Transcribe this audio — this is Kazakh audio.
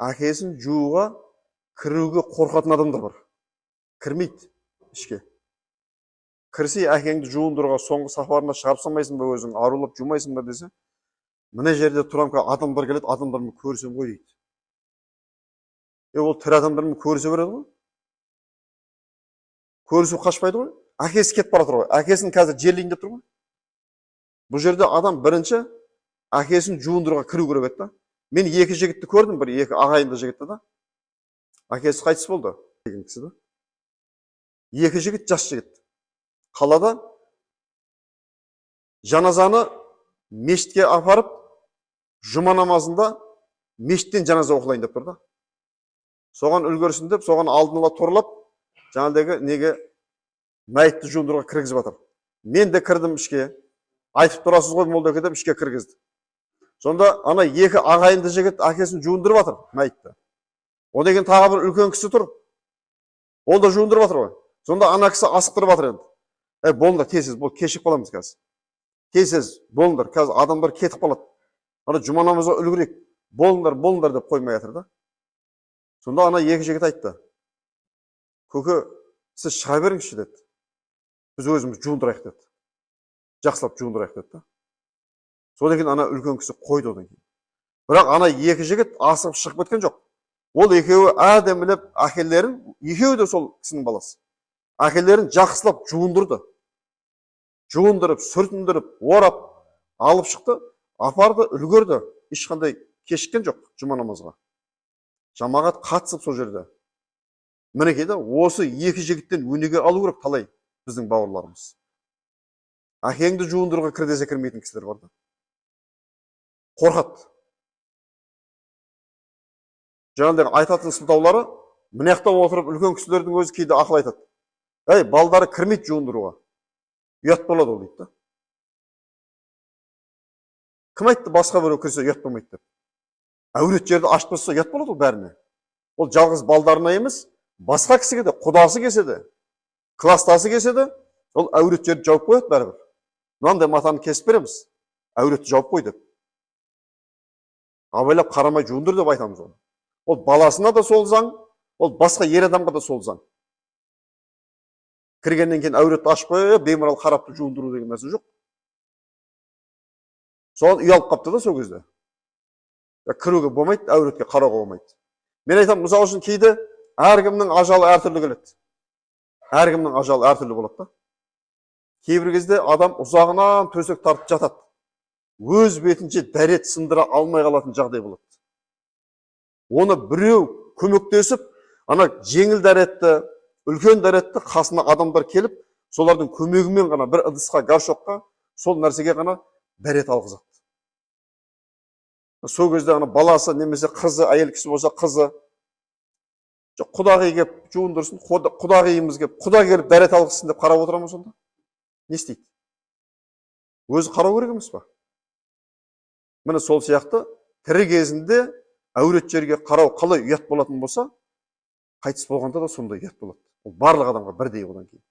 әкесін жууға кіруге қорқатын адамдар бар. Кірмейді ішке. Кірсе, әкеңді жуындыруға соңғы сапарына шығарып салмайсың ба өзің, арулап жумайсың ба десе, мына жерде тұрамын, адамдар келеді, адамдармен көрсем ғой дейді. Ол тірі адамдармен көрісе береді ғой. Көрісу қашпайды ғой. Әкесі кетіп бара тұр ғой. Әкесін қазір жерлейін деп тұр ғой. Бұл жерде адам бірінші әкесін жуындыруға кіру керек еді. Мен екі жігітті көрдім, бір екі ағайынды жігітті да. Әкесі қайтыс болды. Екі жігіт, жас жігіт. Қалада жаназаны мешітке апарып, жұма намазында мешіттен жаназа оқылайын деп тұр да. Соған үлгерсін деп, соған алдын ала торлап, жаңағыдағы неге мәйітті жуындыруға кіргізіп жатыр. Мен де кірдім ішке. Айтып тұрасыз ғой молдаке деп ішке кіргізді. Сонда ана екі ағайынды жігіт әкесін жуындырып жатыр мәйітті. Одан кейін тағы бір үлкен кісі тұр. Ол да жуындырып жатыр ғой. Сонда ана кісі асықтырып жатыр енді. Болыңдар, тезсіз, бұл кешіп қаламыз қазір. Тезсіз, болыңдар, қазір адамдар кетіп қалады. Ана жұма намазға үлгерейік. Болыңдар деп қоймай жатыр да. Сонда ана екі жігіт айтты. Көке, сіз шыға беріңізші деді. Біз өзіміз жуындырайық деді. Жақсылап жуындырайық деді. Содан кейін ана үлкен кісі қойды одан кейін. Бірақ ана екі жігіт асығып шығып кеткен жоқ. Ол екеуі әдемілеп әкелерін, екеуі де сол кісінің баласы. Әкелерін жақсылап жуындырды. Жуындырып, сүртіндіріп, орап, алып шықты, апарды, үлгерді. Ешқандай кешіккен жоқ жұма намазға. Жамағат қатысып сол жерде. Мінекей де осы екі жігіттен өнеге алу керек талай біздің бауырларымыз. Әкеңді жуындыруға кір десе кірмейтін кісілер бар да. Қорқады. Жаңағыдай айтатын сылтаулары, мынаяқта отырып үлкен кісілердің өзі кейде ақыл айтады. Балдары кірмейді жуындыруға. Ұят болады ол дейді. Кім айтты басқа біреу кірсе ұят болмайды деп? Әурет жерді ашып тастаса ұят болады ол бәріне. Ол жалғыз балдарына емес, басқа кісіге де, құдасы келсе де, кластасы келсе де, ол әурет жерді жауып қояды бәрібір. Мынандай матаны кесіп береміз, әуретті жауып қой деп. Абайлап қарамай жуындыр деп айтамыз оны. Ол баласына да сол заң, ол басқа ер адамға да сол заң. Кіргеннен кейін әуретті ашпай, беймарал қарапты жуындыру деген нәрсе жоқ. Соған ұялып қапты да сол кезде. Кіруге болмайды, әуретке қарауға болмайды. Мен айтам, мысалы үшін кейде әркімнің ажалы әртүрлі келеді. Әркімнің ажалы әртүрлі болады да. Кейбір кезде адам ұзағынан төсек тартып жатады. Өз бетінше дәрет сындыра алмай қалатын жағдай болады. Оны біреу көмектесіп, ана жеңіл дәретті, үлкен дәретті қасына адамдар келіп, солардың көмегімен ғана бір ыдысқа, горшокқа, сол нәрсеге ғана дәрет алғызады. Сол кезде ана баласы немесе қызы, әйел кісі болса қызы, құдағи кеп жуындырсын, құдағиымыз кеп, құда келіп дәрет алғызсын деп қарап отырамын сонда. Не істейді? Өзі қарау керек емес па? Міне сол сияқты тірі кезінде әурет жерге қарау қалай ұят болатын болса, қайтыс болғанда да сондай ұят болады. Ол барлық адамға бірдей одан кейін.